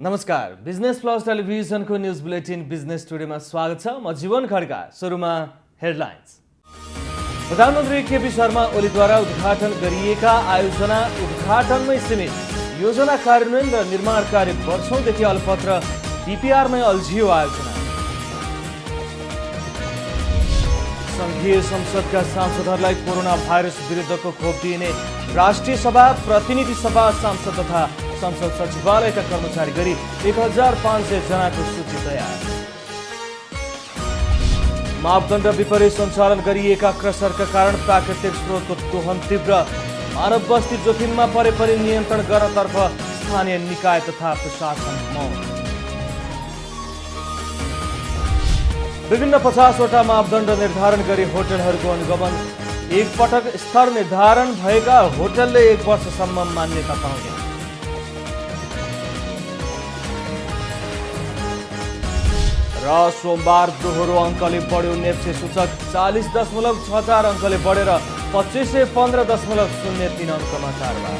नमस्कार, business plus टेलिभिजनको news bulletin business टुडेमा स्वागत छ। म जीवन खड्का। सुरुमा हेडलाइन्स। प्रधानमन्त्री केपी शर्मा ओलीद्वारा उद्घाटन गरिएका आयोजना उद्घाटनमै सीमित। योजना कार्यान्वयन र निर्माण कार्य वर्षौंदेखि अल्पत्र, डिपिआरमै अल्झियो आयोजना। संघीय संसदका सांसदहरूलाई कोरोना भाइरस विरुद्धको खोप दिइने राष्ट्रिय सभा, प्रतिनिधि सभा, सांसद तथा संसद सचिवालयका कर्मचारी गरी 1500 जनाको सूची तयार। मापदण्ड विपरीत सञ्चालन गरिएका क्रसरका कारण प्राकृतिक स्रोतको दोहन तीव्र। मानव बस्ती जोखिममा परे पनि नियन्त्रण गर्नतर्फ स्थानीय निकाय तथा प्रशासन मौन। विभिन्न 50वटा मापदण्ड निर्धारण गरी होटलहरूको अनुगमन। एक पटक स्तर निर्धारण भएका होटलले 1 वर्षसम्म मान्यता पाउने। र सोमबार दोहोरो अङ्कले बढ्यो नेप्से सूचक। 40.64 अङ्कले बढेर 2515.03 अङ्कमा कारोबार।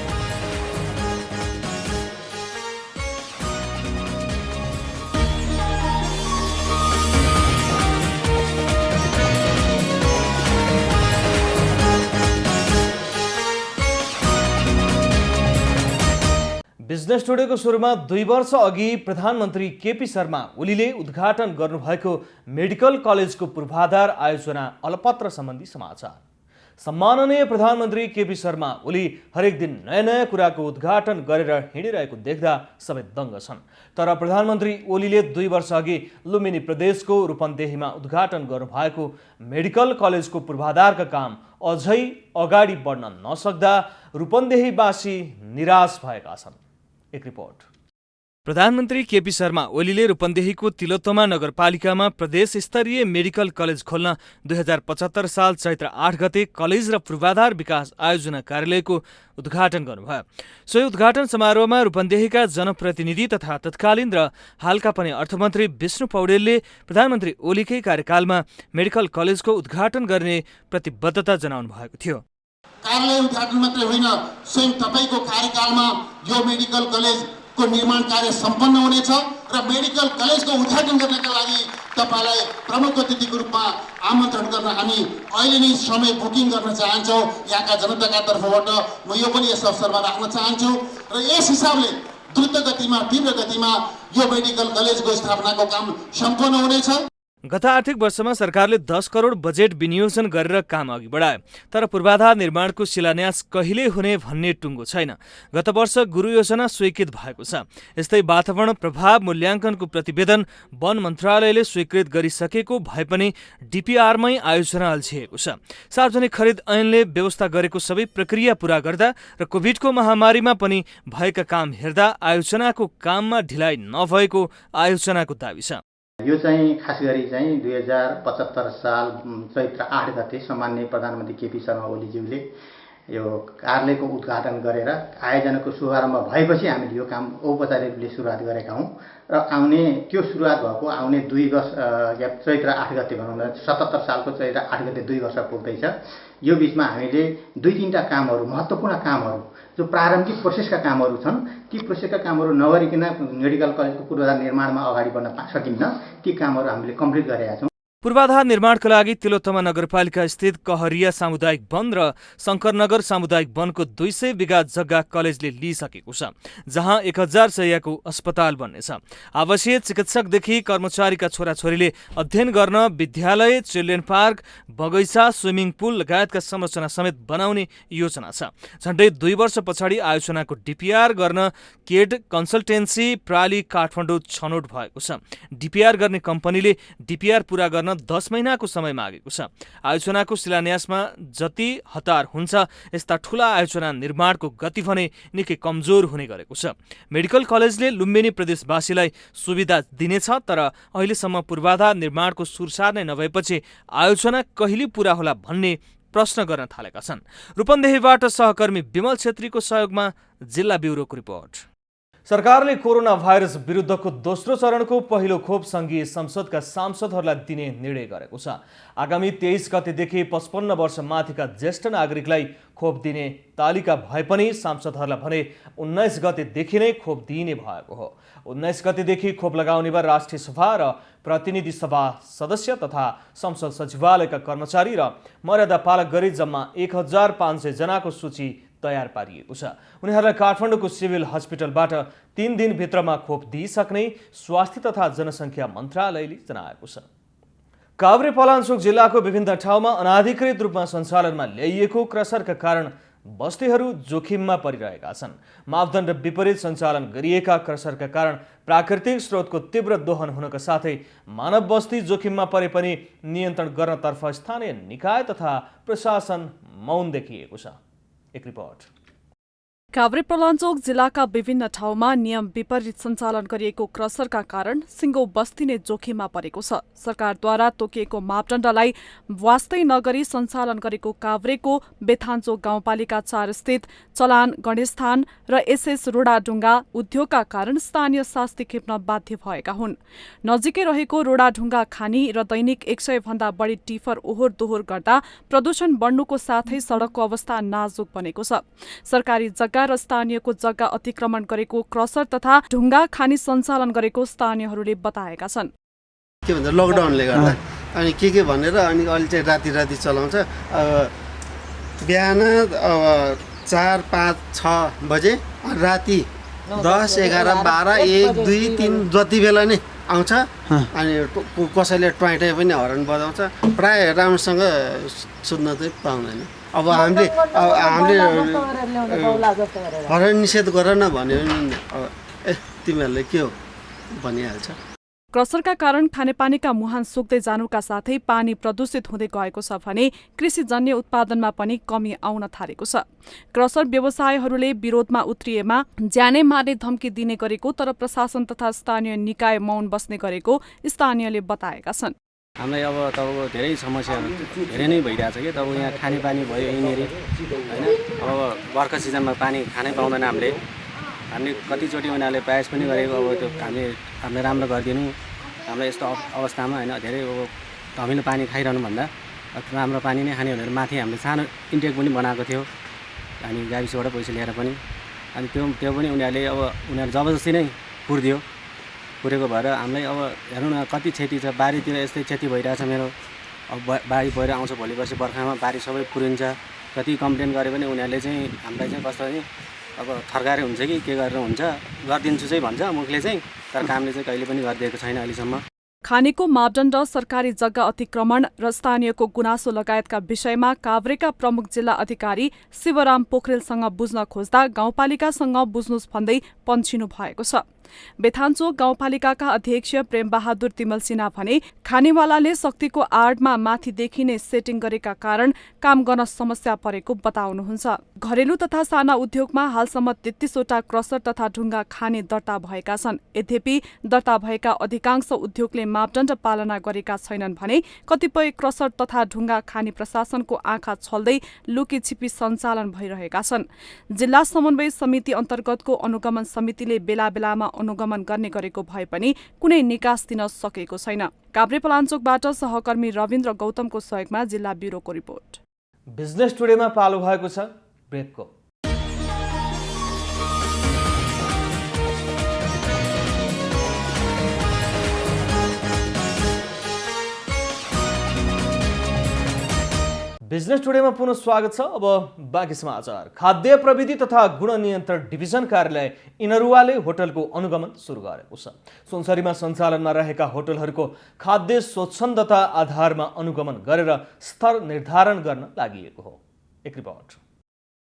बिजनेस टुडेको सुरुमा 2 वर्ष अघि प्रधानमन्त्री केपी शर्मा ओलीले उद्घाटन गर्नुभएको मेडिकल कलेजको पूर्वाधार आयोजना अलपत्र सम्बन्धी समाचार। सम्माननीय प्रधानमन्त्री केपी शर्मा ओली हरेक दिन नयाँ कुराको उद्घाटन गरेर हिँडिरहेको देख्दा सबै दङ्ग छन्। तर प्रधानमन्त्री ओलीले 2 वर्ष अघि लुम्बिनी प्रदेशको रूपन्देहीमा उद्घाटन गर्नुभएको मेडिकल कलेजको पूर्वाधारका काम अझै अगाडि बढ्न नसक्दा रूपन्देहीवासी निराश भएका छन्। एक रिपोर्ट। प्रधानमन्त्री केपी शर्मा ओलीले रूपन्देहीको तिलोत्तमा नगरपालिकामा प्रदेश स्तरीय मेडिकल कलेज खोल्न 2075 साल चैत्र 8 गते कलेज र पूर्वाधार विकास आयोजना कार्यालयको उद्घाटन गर्नुभयो। सोही उद्घाटन समारोहमा रूपन्देहीका जनप्रतिनिधि तथा तत्कालीन र हालका पनि अर्थमन्त्री विष्णु पौडेलले प्रधानमन्त्री ओलीकै कार्यकालमा मेडिकल कलेजको उद्घाटन गर्ने प्रतिबद्धता जनाउनु भएको थियो। कार्यालय उद्घाटन मात्रै होइन, स्वयं तपाईँको कार्यकालमा यो मेडिकल कलेजको निर्माण कार्य सम्पन्न हुनेछ र मेडिकल कलेजको उद्घाटन गर्नका लागि तपाईँलाई प्रमुख अतिथिको रूपमा आमन्त्रण गर्न हामी अहिले नै समय बुकिङ गर्न चाहन्छौँ। यहाँका जनताका तर्फबाट म यो पनि यस अवसरमा राख्न चाहन्छु र यस हिसाबले द्रुत गतिमा, तीव्र गतिमा यो मेडिकल कलेजको स्थापनाको काम सम्पन्न हुनेछ। गत आर्थिक वर्षमा सरकारले 10 करोड बजेट विनियोजन गरेर काम अघि बढायो, तर पूर्वाधार निर्माणको शिलान्यास कहिले हुने भन्ने टुङ्गो छैन। गत वर्ष गुरु योजना स्वीकृत भएको छ। यस्तै वातावरण प्रभाव मूल्याङ्कनको प्रतिवेदन वन मन्त्रालयले स्वीकृत गरिसकेको भए पनि डिपिआरमै आयोजना अल्झिएको छ। सार्वजनिक खरिद ऐनले व्यवस्था गरेको सबै प्रक्रिया पूरा गर्दा र कोभिडको महामारीमा पनि भएका काम हेर्दा आयोजनाको काममा ढिलाइ नभएको आयोजनाको दाबी छ। यो चाहिँ खास गरी चाहिँ 2075 साल चैत्र 8 गते सम्माननीय प्रधानमन्त्री केपी शर्मा ओलीज्यूले यो कार्यालयको उद्घाटन गरेर आयोजनाको शुभारम्भ भएपछि हामीले यो काम औपचारिक रूपले सुरुवात गरेका हौँ र त्यो सुरुवात भएको आउने 2 वर्ष चैत्र 8 गते भनौँ न 77 सालको चैत्र 8 गते 2 वर्ष पुग्दैछ। यो बिचमा हामीले 2-3टा कामहरू, महत्त्वपूर्ण कामहरू, जो प्रारम्भिक प्रोसेसका कामहरू छन्, ती प्रोसेसका कामहरू नगरिकन मेडिकल कलेजको पूर्वाधार निर्माणमा अगाडि बढ्न सकिन्न। ती कामहरू हामीले कम्प्लिट गरेका छौँ। पूर्वाधार निर्माणका लागि तिलोत्तमा नगरपालिका स्थित कहरिया सामुदायिक वन र शङ्करनगर सामुदायिक वनको 200 बिघा जग्गा कलेजले लिइसकेको छ, जहाँ 1000 शय्याको अस्पताल बन्नेछ। आवासीय चिकित्सकदेखि कर्मचारीका छोराछोरीले अध्ययन गर्न विद्यालय, चिल्ड्रेन पार्क, बगैँचा, स्विमिङ पुल लगायतका संरचना समेत बनाउने योजना छ। झन्डै 2 वर्ष पछाडि आयोजनाको डिपिआर गर्न केड कन्सल्टेन्सी प्राली काठमाडौँ छनौट भएको छ। डिपिआर गर्ने कम्पनीले डिपिआर पूरा गर्न 10 महिनाको समय मागेको छ। आयोजनाको शिलान्यासमा जति हतार हुन्छ, यस्ता ठूला आयोजना निर्माणको गति भने निकै कमजोर हुने गरेको छ। मेडिकल कलेजले लुम्बिनी प्रदेशवासीलाई सुविधा दिनेछ, तर अहिलेसम्म पूर्वाधार निर्माणको सुरसार नै नभएपछि आयोजना कहिले पूरा होला भन्ने प्रश्न गर्न थालेका छन्। रूपन्देहीबाट सहकर्मी विमल छेत्रीको सहयोगमा जिल्ला ब्युरोको रिपोर्ट। सरकारले कोरोना भाइरस विरुद्धको दोस्रो चरणको पहिलो खोप सङ्घीय संसदका सांसदहरूलाई दिने निर्णय गरेको छ। आगामी 23 गतेदेखि 55 वर्ष माथिका ज्येष्ठ नागरिकलाई खोप दिने तालिका भए पनि सांसदहरूलाई भने 19 गतेदेखि नै खोप दिइने भएको हो। 19 गतेदेखि खोप लगाउनेमा राष्ट्रिय सभा र प्रतिनिधि सभा सदस्य तथा संसद सचिवालयका कर्मचारी र मर्यादा पालक गरी जम्मा 1500 जनाको सूची तयार पारिएको छ। उनीहरूलाई काठमाडौँको सिभिल हस्पिटलबाट 3 दिनभित्रमा खोप दिइसक्ने स्वास्थ्य तथा जनसङ्ख्या मन्त्रालयले जनाएको छ। काभ्रे पलाञ्चोक जिल्लाको विभिन्न ठाउँमा अनाधिकृत रूपमा सञ्चालनमा ल्याइएको क्रसरका कारण बस्तीहरू जोखिममा परिरहेका छन्। मापदण्ड विपरीत सञ्चालन गरिएका क्रसरका कारण प्राकृतिक स्रोतको तीव्र दोहन हुनका साथै मानव बस्ती जोखिममा परे पनि नियन्त्रण गर्नतर्फ स्थानीय निकाय तथा प्रशासन मौन देखिएको छ। एक रिपोर्ट। काभ्रे पलाञ्चोक जिल्लाका विभिन्न ठाउँमा नियम विपरीत सञ्चालन गरिएको क्रसरका कारण सिङ्गो बस्ती नै जोखिममा परेको छ। सरकारद्वारा तोकिएको मापदण्डलाई वास्तै नगरी सञ्चालन गरेको काभ्रेको बेथान्चोक गाउँपालिका 4 स्थित चलान गणेशस्थान र एसएस रोडाढुङ्गा उद्योगका कारण स्थानीय शास्ति खेप्न बाध्य भएका हुन्। नजिकै रहेको रोडाढुङ्गा खानी र दैनिक 100 भन्दा बढी टिफर ओहोर दोहोर गर्दा प्रदूषण बढ्नुको साथै सडकको अवस्था नाजुक बनेको छ। सरकारी जग्गा र स्थानीयको जग्गा अतिक्रमण गरेको क्रसर तथा ढुङ्गा खानी सञ्चालन गरेको स्थानीयहरूले बताएका छन्। के भन्छ लकडाउनले गर्दा अनि के भनेर अनि अहिले चाहिँ राति चलाउँछ। बिहान 4, 5, 6 बजे राति 10, 11, 12, 1, 2, 3 जति बेला नै आउँछ। अनि कसैले ट्वाइटाइ पनि हर्न बजाउँछ। प्राय राम्रोसँग सुत्न चाहिँ पाउँदैन। अब हामीले हर्न निषेध गर न भन्यो भने तिमीहरूले के हो भनिहाल्छ। क्रसरका कारण खानेपानीका मुहान सुक्दै जानुका साथै पानी प्रदूषित हुँदै गएको छ भने कृषिजन्य उत्पादनमा पनि कमी आउन थालेको छ। क्रसर व्यवसायहरूले विरोधमा उत्रिएमा ज्यानै मार्ने धम्की दिने गरेको तर प्रशासन तथा स्थानीय निकाय मौन बस्ने गरेको स्थानीयले बताएका छन्। हामीलाई अब तपाईँको धेरै समस्याहरू धेरै नै भइरहेछ कि तब यहाँ खानेपानी भयो यहीँनिर होइन। अब बर्खा सिजनमा पानी खानै पाउँदैन हामीले कतिचोटि उनीहरूले प्रयास पनि गरेको। अब त्यो हामीले राम्रो गरिदिनु हामीलाई यस्तो अवस्थामा होइन। धेरै अब धमिलो पानी खाइरहनु भन्दा राम्रो पानी नै खाने भनेर माथि हामीले सानो इन्टेक पनि बनाएको थियो अनि गाविसबाट पैसा लिएर पनि। अनि त्यो पनि उनीहरू जबरजस्ती नै पुरेको भएर हामीलाई अब हेर्नु न कति क्षति छ। बारीतिर यस्तै क्षति भइरहेछ मेरो। अब बाढी पहिरो आउँछ भोलि पर्सि बर्खामा बारी सबै पुरिन्छ। कति कम्प्लेन गरे पनि उनीहरूले चाहिँ हामीलाई चाहिँ कस्तो नि अब थर्काएर हुन्छ कि के गरेर हुन्छ गरिदिन्छु चाहिँ भन्छ मुखले चाहिँ, तर कामले चाहिँ कहिले पनि गरिदिएको छैन अहिलेसम्म। खानेको मापदण्ड, सरकारी जग्गा अतिक्रमण र स्थानीयको गुनासो लगायतका विषयमा काभ्रेका प्रमुख जिल्ला अधिकारी शिवराम पोखरेलसँग बुझ्न खोज्दा गाउँपालिकासँग बुझ्नुस् भन्दै पन्छिनु भएको छ। बेथान्चोक गाउँपालिकाका अध्यक्ष प्रेमबहादुर तिमल सिन्हा भने खानेवालाले शक्तिको आडमा माथिदेखि नै सेटिङ गरेका कारण काम गर्न समस्या परेको बताउनुहुन्छ। घरेलु तथा साना उद्योगमा हालसम्म 33 वटा क्रसर तथा ढुङ्गा खाने दर्ता भएका छन्। यद्यपि दर्ता भएका अधिकांश उद्योगले मापदण्ड पालना गरेका छैनन् भने कतिपय क्रसर तथा ढुङ्गा खाने प्रशासनको आँखा छल्दै लुकीछिपी सञ्चालन भइरहेका छन्। जिल्ला समन्वय समिति अन्तर्गतको अनुगमन समितिले बेला बेलामा अनुगमन गर्ने गरेको भए पनि कुनै निकास दिन सकेको छैन। काभ्रे पलाञ्चोकबाट सहकर्मी रविन्द्र गौतमको सहयोगमा जिल्ला ब्युरोको रिपोर्ट। बिजनेस टुडेमा पालो भएको छ ब्रेकको। बिजनेस टुडेमा पुनः स्वागत छ। अब बाँकी समाचार। खाद्य प्रविधि तथा गुण नियन्त्रण डिभिजन कार्यालय इनरुवाले होटलको अनुगमन सुरु गरेको छ। सुनसरीमा सञ्चालनमा रहेका होटलहरूको खाद्य स्वच्छन्दता आधारमा अनुगमन गरेर स्तर निर्धारण गर्न लागि हो। एक रिपोर्ट।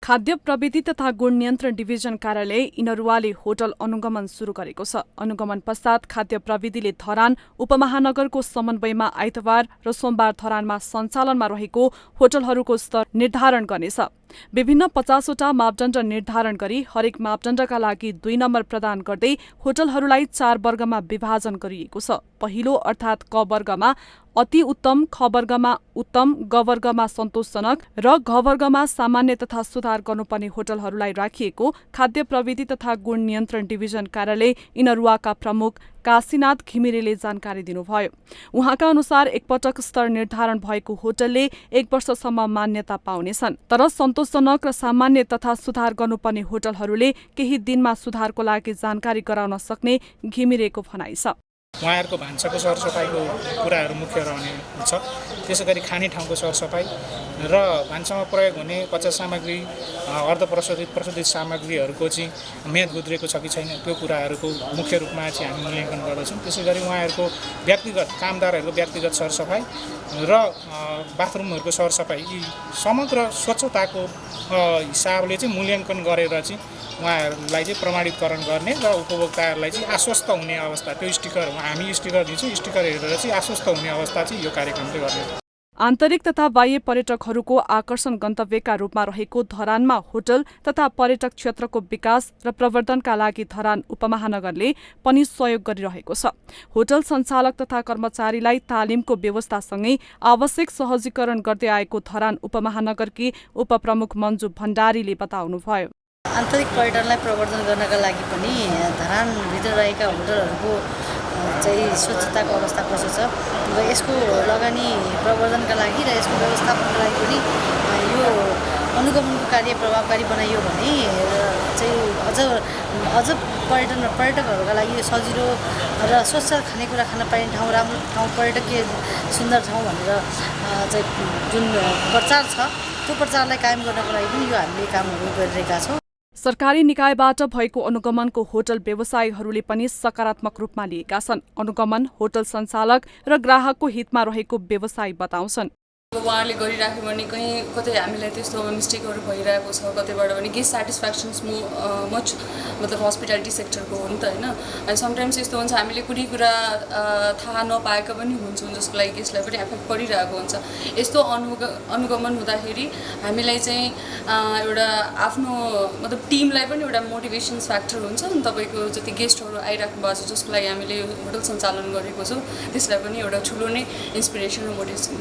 खाद्य प्रविधि तथा गुण नियन्त्रण डिभिजन कार्यालय इनरुवाले होटल अनुगमन सुरु गरेको छ। अनुगमन पश्चात खाद्य प्रविधिले धरान उपमहानगरको समन्वयमा आइतबार र सोमबार धरानमा सञ्चालनमा रहेको होटलहरूको स्तर निर्धारण गर्नेछ। विभिन्न 50वटा मापदण्ड निर्धारण गरी हरेक मापदण्डका लागि 2 नम्बर प्रदान गर्दै होटलहरूलाई 4 वर्गमा विभाजन गरिएको छ। पहिलो अर्थात् क वर्गमा अति उत्तम, ख वर्गमा उत्तम, ग वर्गमा सन्तोषजनक र घ वर्गमा सामान्य तथा सुधार गर्नुपर्ने होटलहरूलाई राखिएको खाद्य प्रविधि तथा गुण नियन्त्रण डिभिजन कार्यालय इनरुवाका प्रमुख काशीनाथ घिमिरेले जानकारी दिनुभयो। उहाँका अनुसार एकपटक स्तर निर्धारण भएको होटलले 1 वर्षसम्म मान्यता पाउनेछन्, तर सन्तोषजनक र सामान्य तथा सुधार गर्नुपर्ने होटलहरूले केही दिनमा सुधारको लागि जानकारी गराउन सक्ने घिमिरेको भनाइ छ। उहाँहरूको भान्साको सरसफाइको कुराहरू मुख्य रहने हुन्छ। त्यसै गरी खाने ठाउँको सरसफाइ र भान्सामा प्रयोग हुने कच्चा सामग्री, प्रशोधित सामग्रीहरूको चाहिँ मेद गुद्रेको छ कि छैन, त्यो कुराहरूको मुख्य रूपमा चाहिँ हामी मूल्याङ्कन गर्दछौँ। त्यसै गरी उहाँहरूको व्यक्तिगत कामदारहरूको व्यक्तिगत सरसफाइ र बाथरुमहरूको सरसफाइ, यी समग्र स्वच्छताको हिसाबले चाहिँ मूल्याङ्कन गरेर चाहिँ उहाँहरूलाई चाहिँ प्रमाणितकरण गर्ने र उपभोक्ताहरूलाई चाहिँ आश्वस्त हुने अवस्था, त्यो स्टिकर हामी स्टिकर दिन्छौँ, स्टिकर हेरेर चाहिँ आश्वस्त हुने अवस्था चाहिँ यो कार्यक्रमले गर्ने। आन्तरिक तथा बाह्य पर्यटकहरूको आकर्षण गन्तव्यका रूपमा रहेको धरानमा होटल तथा पर्यटक क्षेत्रको विकास र प्रवर्धनका लागि धरान उपमहानगरले पनि सहयोग गरिरहेको छ। होटल सञ्चालक तथा कर्मचारीलाई तालिमको व्यवस्थासँगै आवश्यक सहजीकरण गर्दै आएको धरान उपमहानगरकी उपप्रमुख मन्जु भण्डारीले बताउनुभयो। आन्तरिक पर्यटनलाई प्रवर्धन गर्नका लागि पनि धरानभित्र रहेका होटलहरूको चाहिँ स्वच्छताको अवस्था कसो छ र यसको लगानी प्रवर्धनका लागि र यसको व्यवस्थापनका लागि पनि यो अनुगमनको कार्य प्रभावकारी बनाइयो भने चाहिँ अझ पर्यटकहरूका लागि यो सजिलो र स्वच्छ खानेकुरा खान पाइने ठाउँ, राम्रो ठाउँ, पर्यटकीय सुन्दर ठाउँ भनेर चाहिँ जुन प्रचार छ त्यो प्रचारलाई कायम गर्नको लागि पनि यो हामीले कामहरू गरिरहेका छौँ। सरकारी निकायबाट भएको अनुगमनको होटल व्यवसायीहरूले पनि सकारात्मक रूपमा लिएका छन्। अनुगमन होटल सञ्चालक र ग्राहकको हितमा रहेको व्यवसायी बताउँछन्। उहाँहरूले गरिराख्यो भने कहीँ कतै हामीलाई त्यस्तो मिस्टेकहरू भइरहेको छ, कतैबाट भने गेस्ट सेटिस्फ्याक्सन्स मच मतलब हस्पिटालिटी सेक्टरको हो नि त होइन। अनि समटाइम्स यस्तो हुन्छ हामीले कुनै कुरा थाहा नपाएका पनि हुन्छौँ जसको लागि गेस्टलाई पनि एफेक्ट परिरहेको हुन्छ। यस्तो अनुगमन हुँदाखेरि हामीलाई चाहिँ एउटा आफ्नो मतलब टिमलाई पनि एउटा मोटिभेसन्स फ्याक्टर हुन्छ नि। तपाईँको जति गेस्टहरू आइराख्नु भएको छ जसको लागि हामीले होटल सञ्चालन गरेको छौँ त्यसलाई पनि एउटा ठुलो नै इन्सपिरेसन र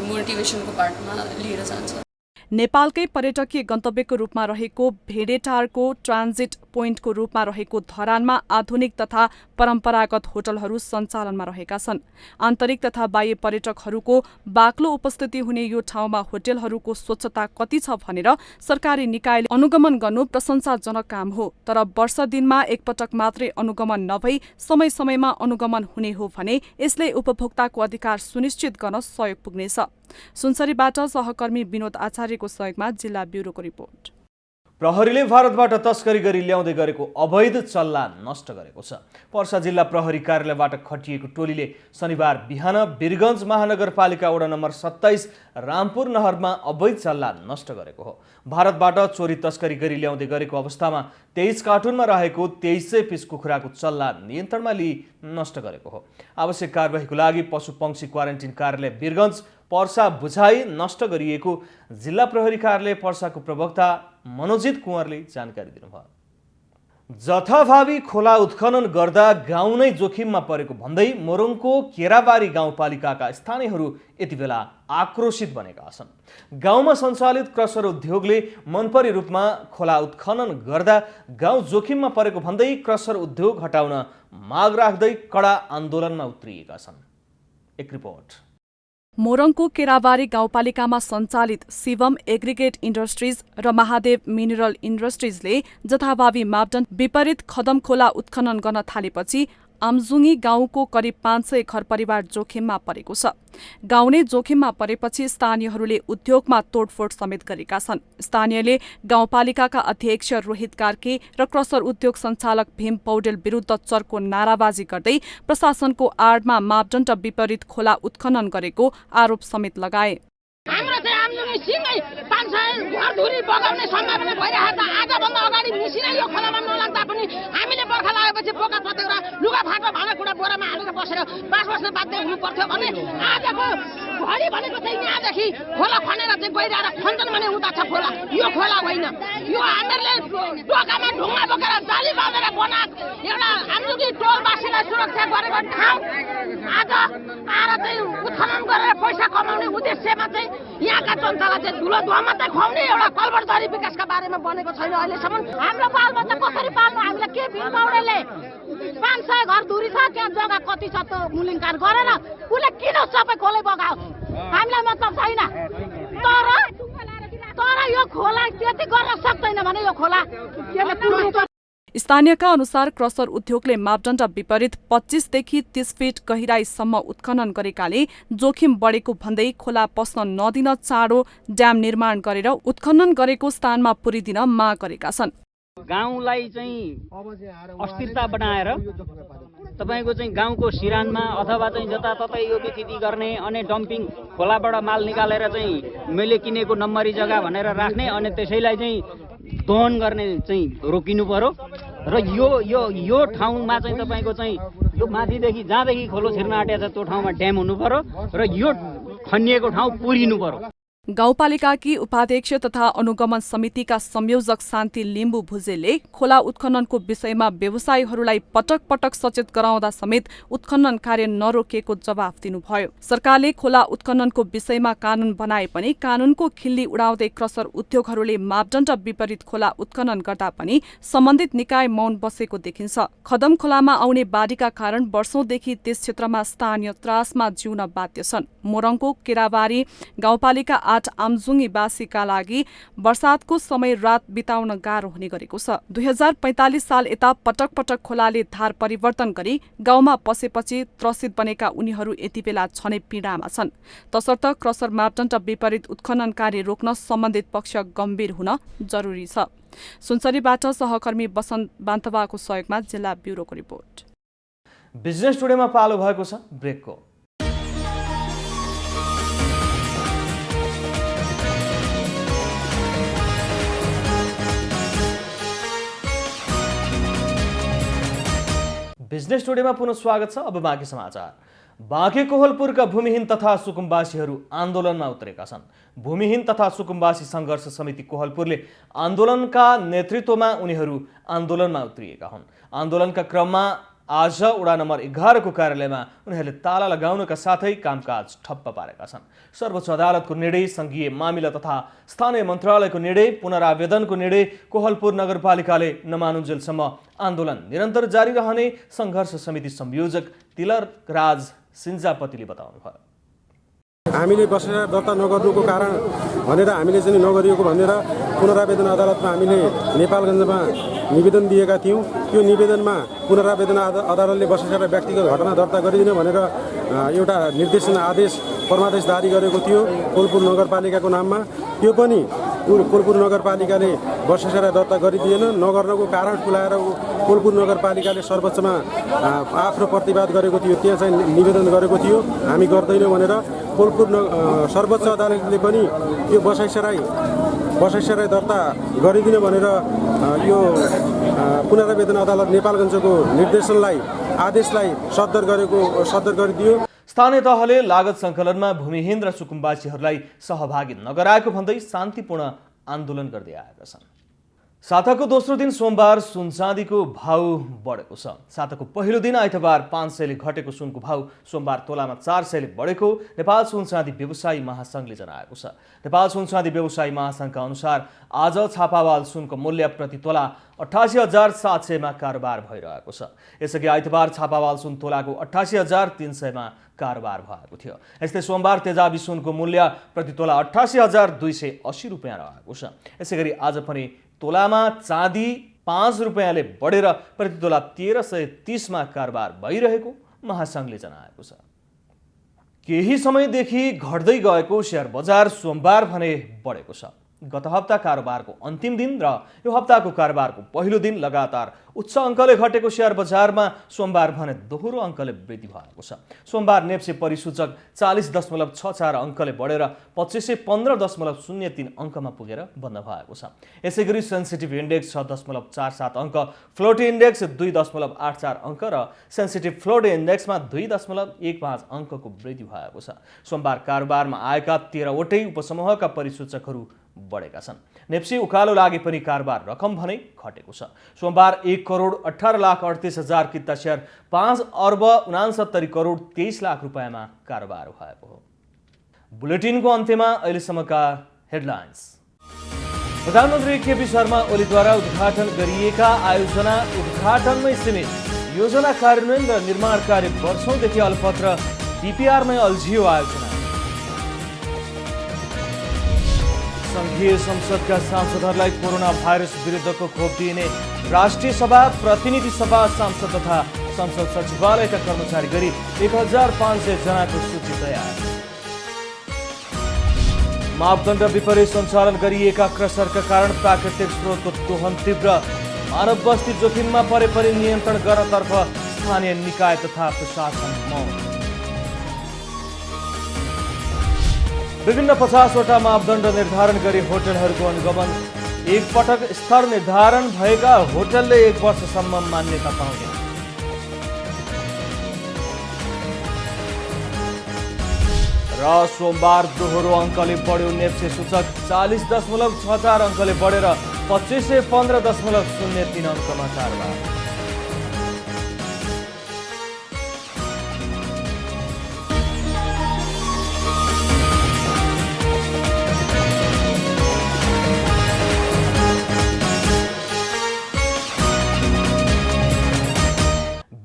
मोटिभेसनको पार्टमा लिएर जान्छ। नेपालकै पर्यटकीय गन्तव्यको रूपमा रहेको भेडेटारको ट्रान्जिट पोइन्टको रूपमा रहेको धरानमा आधुनिक तथा परम्परागत होटलहरू सञ्चालनमा रहेका छन्। आन्तरिक तथा बाह्य पर्यटकहरूको बाक्लो उपस्थिति हुने यो ठाउँमा होटलहरूको स्वच्छता कति छ भनेर सरकारी निकायले अनुगमन गर्नु प्रशंसाजनक काम हो। तर वर्ष दिनमा एकपटक मात्रै अनुगमन नभई समय समयमा अनुगमन हुने हो भने यसले उपभोक्ताको अधिकार सुनिश्चित गर्न सहयोग पुग्नेछ। सुनसरीबाट सहकर्मी विनोद आचार्यको सहयोगमा जिल्ला ब्युरोको रिपोर्ट। प्रहरीले भारतबाट तस्करी गरी ल्याउँदै गरेको अवैध चल्ला नष्ट गरेको छ। पर्सा जिल्ला प्रहरी कार्यालयबाट खटिएको टोलीले शनिबार बिहान वीरगञ्ज महानगरपालिका वडा नम्बर 27 रामपुर नहरमा अवैध चल्ला नष्ट गरेको हो। भारतबाट चोरी तस्करी गरी ल्याउँदै गरेको अवस्थामा 23 कार्टुनमा रहेको 2300 पिस कुखुराको चल्ला नियन्त्रणमा लिई नष्ट गरेको हो। आवश्यक कारबाहीको लागि पशु पंक्षी क्वारेन्टिन कार्यालय वीरगञ्ज पर्सा बुझाइ नष्ट गरिएको जिल्ला प्रहरी कार्यालय पर्साको प्रवक्ता मनोजित कुँवरले जानकारी दिनुभयो। जथाभावी खोला उत्खनन गर्दा गाउँ नै जोखिममा परेको भन्दै मोरङको केराबारी गाउँपालिकाका स्थानीयहरू यति बेला आक्रोशित बनेका छन्। गाउँमा सञ्चालित क्रसर उद्योगले मनपरी रूपमा खोला उत्खनन गर्दा गाउँ जोखिममा परेको भन्दै क्रसर उद्योग हटाउन माग राख्दै कडा आन्दोलनमा उत्रिएका छन्। एक रिपोर्ट। मोरङको केराबारी गाउँपालिकामा सञ्चालित शिवम एग्रिगेट इन्डस्ट्रिज र महादेव मिनरल इन्डस्ट्रिजले जथाभावी मापदण्ड विपरीत खदम खोला उत्खनन गर्न थालेपछि आमजुङी गाउँको करिब 500 घर परिवार जोखिममा परेको छ। गाउँ नै जोखिममा परेपछि स्थानीयहरूले उद्योगमा तोडफोड समेत गरेका छन्। स्थानीयले गाउँपालिकाका अध्यक्ष रोहित कार्के र क्रसर उद्योग सञ्चालक भीम पौडेल विरुद्ध चर्को नाराबाजी गर्दै प्रशासनको आडमा मापदण्ड विपरीत खोला उत्खनन गरेको आरोप समेत लगाए। हाम्रो चाहिँ आमजुङी सिँगै 500 घरधुरी बगाउने सम्भावना भइरहेको छ। आजभन्दा अगाडि मिसिनै यो खोलामा नलाग्दा पनि हामीले बर्खा लागेपछि बोका पतेर लुगा फाटा भाँडाकुँडा बोरामा हालेर बसेर बास बस्न बाध्य हुनु पर्थ्यो भने आजको धडी भनेको चाहिँ यहाँदेखि खोला खनेर चाहिँ गइरहेर खन्छन् भने उता छ खोला, यो खोला होइन। यो हामीहरूले टोकामा ढुङ्गा बोकेर जाली बाँधेर बनाएको एउटा आन्दोलन टोलवासीलाई सुरक्षा गरेको ठाउँ आज आएर चाहिँ उत्खनन गरेर पैसा कमाउने उद्देश्यमा चाहिँ यहाँका जनतालाई चाहिँ धुलो धुवा मात्रै खुवाउने एउटा कलबरदारी विकासका बारेमा बनेको छैन अहिलेसम्म। हाम्रो बालबच्चा कसरी पाल्नु? हामीलाई के भिड बाउडेले 500 घर दूरी छ, त्यहाँ जग्गा कति छ त मूल्याङ्कन गरेर उसले किन सबै खोलै बगाओस्? हामीलाई मतलब छैन। तर यो खोला त्यति गर्न सक्दैन भने यो खोला त्यसले पुर्नु। स्थानीयका अनुसार क्रसर उद्योगले मापदण्ड विपरीत 25 देखि 30 फिट गहिराईसम्म उत्खनन गरेकाले जोखिम बढेको भन्दै खोला पस्न नदिन चाँडो ड्याम निर्माण गरेर उत्खनन गरेको स्थानमा पुरिदिन माग गरेका छन्। गाउँलाई चाहिँ अस्थिरता बनाएर तपाईको चाहिँ गाउँको सिरानमा अथवा चाहिँ जताततै यो विथिति गर्ने अनि डम्पिङ खोलाबाट माल निकालेर चाहिँ मैले किनेको नम्बरी जग्गा भनेर राख्ने अनि त्यसैलाई चाहिँ दोहन गर्ने चाहिँ रोकिनु पर्यो र यो ठाउँमा चाहिँ तपाईको चाहिँ यो माथिदेखि जहाँदेखि खोलो छिर्न आँटेको छ त्यो ठाउँमा ड्याम हुनु पर्यो र यो खनिएको ठाउँ पुरिनु पर्यो। गाउँपालिकाकी उपाध्यक्ष तथा अनुगमन समितिका संयोजक शान्ति लिम्बू भुजेलले खोला उत्खननको विषयमा व्यवसायीहरूलाई पटक पटक सचेत गराउँदा समेत उत्खनन कार्य नरोकिएको जवाफ दिनुभयो। सरकारले खोला उत्खननको विषयमा कानून बनाए पनि कानूनको खिल्ली उडाउँदै क्रसर उद्योगहरूले मापदण्ड विपरीत खोला उत्खनन गर्दा पनि सम्बन्धित निकाय मौन बसेको देखिन्छ। खदम खोलामा आउने बाढीका कारण वर्षौंदेखि त्यस क्षेत्रमा स्थानीय त्रासमा जिउन बाध्य छन्। मोरङको केराबारी गाउँपालिका आमजुङीवासीका लागि वर्षातको समय रात बिताउन गाह्रो हुने गरेको छ। 2045 साल यता पटक पटक खोलाले धार परिवर्तन गरी गाउँमा पसेपछि त्रसित बनेका उनीहरू यति बेला छनै पीडामा छन्। तसर्थ क्रसर मापदण्ड विपरीत उत्खनन कार्य रोक्न सम्बन्धित पक्ष गम्भीर हुन जरुरी छ। सुनसरीबाट सहकर्मी बसन्त बान्तवाको सहयोगमा जिल्ला ब्युरोको रिपोर्ट। बिजनेस टुडेमा पालो भएको छ ब्रेकको। बिजनेस टुडेमा पुनः स्वागत छ। अब बाँकी समाचार। बाँके कोहलपुरका भूमिहीन तथा सुकुम्बासीहरू आन्दोलनमा उत्रेका छन्। भूमिहीन तथा सुकुम्बासी सङ्घर्ष समिति कोहलपुरले आन्दोलनका नेतृत्वमा उनीहरू आन्दोलनमा उत्रिएका हुन्। आन्दोलनका क्रममा आज वडा नम्बर 11 को कार्यालयमा उनीहरूले ताला लगाउनका साथै कामकाज ठप्प पारेका छन्। सर्वोच्च अदालतको निर्णय, संघीय मामिला तथा स्थानीय मन्त्रालयको निर्णय, पुनरावेदनको निर्णय कोहलपुर नगरपालिकाले नमानुन्जेलसम्म आन्दोलन निरन्तर जारी रहने सङ्घर्ष समिति संयोजक तिलकराज सिन्जापतिले बताउनुभयो। हामीले बसेर दर्ता नगर्नुको कारण भनेर हामीले चाहिँ नगरिएको भनेर पुनरावेदन अदालतमा हामीले नेपालगञ्जमा निवेदन दिएका थियौँ। त्यो निवेदनमा पुनरावेदन अदालतले बसेर व्यक्तिगत घटना दर्ता गरिदिनु भनेर एउटा निर्देशन आदेश परमादेश जारी गरेको थियो कोहलपुर नगरपालिकाको नाममा। त्यो पनि कोहलपुर नगरपालिकाले बसेर दर्ता गरिदिएन। नगर्नको कारण तुलाएर कोहलपुर नगरपालिकाले सर्वोच्चमा आफ्नो प्रतिवाद गरेको थियो, त्यहाँ चाहिँ निवेदन गरेको थियो हामी गर्दैनौँ भनेर। कोहलपुर सर्वोच्च अदालतले पनि यो बसाइसराई दर्ता गरिदिनु भनेर यो पुनरावेदन अदालत नेपालगञ्जको निर्देशनलाई आदेशलाई सदर गरिदियो। स्थानीय तहले लागत सङ्कलनमा भूमिहीन र सुकुम्बासीहरूलाई सहभागी नगराएको भन्दै शान्तिपूर्ण आन्दोलन गर्दै आएका छन्। साताको दोस्रो दिन सोमबार सुन चाँदीको भाउ बढेको छ। साताको पहिलो दिन आइतबार 500 ले घटेको सुनको भाउ सोमबार तोलामा 400 ले बढेको नेपाल सुन चाँदी व्यवसायी महासङ्घले जनाएको छ। नेपाल सुन चाँदी व्यवसायी महासङ्घका अनुसार आज छापावाल सुनको मूल्य प्रति तोला 88,700 मा कारोबार भइरहेको छ। यसअघि आइतबार छापावाल सुन तोलाको 88,300 मा कारोबार भएको थियो। यस्तै सोमबार तेजाबी सुनको मूल्य प्रति तोला 88,280 रुपियाँ रहेको छ। यसैगरी आज पनि तोलामा चाँदी 5 रुपियाँले बढेर प्रति तोला 1330 मा कारोबार भइरहेको महासङ्घले जनाएको छ। केही समयदेखि घट्दै गएको शेयर बजार सोमबार भने बढेको छ। गत हप्ता कारोबारको अन्तिम दिन र यो हप्ताको कारोबारको पहिलो दिन लगातार उच्च अङ्कले घटेको शेयर बजारमा सोमबार भने दोहोरो अङ्कले वृद्धि भएको छ। सोमबार नेप्से परिसूचक 40.64 अङ्कले बढेर 2515.03 अङ्कमा पुगेर बन्द भएको छ। यसैगरी सेन्सिटिभ इन्डेक्स 6.47 अङ्क, फ्लोट इन्डेक्स 2.84 अङ्क र सेन्सिटिभ फ्लोट इन्डेक्समा 2.15 अङ्कको वृद्धि भएको छ। सोमबार कारोबारमा आएका 13 वटै उपसमूहका परिसूचकहरू बढेका छन्। नेप्सी उकालो लागे पनि कारोबार रकम भने घटेको छ। सोमबार 1,18,38,000 किता शेयर 5,69,23,00,000 रुपैयाँमा कारोबार भएको हो। बुलेटिनको अन्त्यमा अहिलेसम्मका हेडलाइन्स। प्रधानमन्त्री केपी शर्मा ओलीद्वारा उद्घाटन गरिएका आयोजना उद्घाटनमै सीमित, योजना कार्यान्वयन र निर्माण कार्य वर्षौंदेखि अल्पत्र, डिपिआरमै अल्झियो आयोजना। संघीय संसदका सांसदहरूलाई कोरोना भाइरस विरुद्धको खोप दिइने, राष्ट्रिय सभा, प्रतिनिधि सभा, सांसद तथा संसद सचिवालयका कर्मचारी गरी 1,500 जनाको सूची तयार। मापदण्ड विपरीत सञ्चालन गरिएका क्रसरका कारण प्राकृतिक स्रोतको दोहन तीव्र, मानव बस्ती जोखिममा परे पनि नियन्त्रण गर्नतर्फ स्थानीय निकाय तथा प्रशासन मौन। विभिन्न 50वटा मापदण्ड निर्धारण गरी होटलहरूको अनुगमन, एक पटक स्तर निर्धारण भएका होटलले 1 वर्षसम्म मान्यता पाउने। र सोमबार दोहोरो अङ्कले बढ्यो नेप्से सूचक, 40.64 अङ्कले बढेर 2515.03 अङ्कमा कारोबार।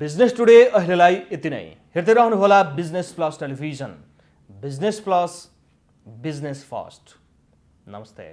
बिजनेस टुडे अहिलेलाई यति नै। हेर्दै रहनुहोला business plus television. Business plus, business first. नमस्ते।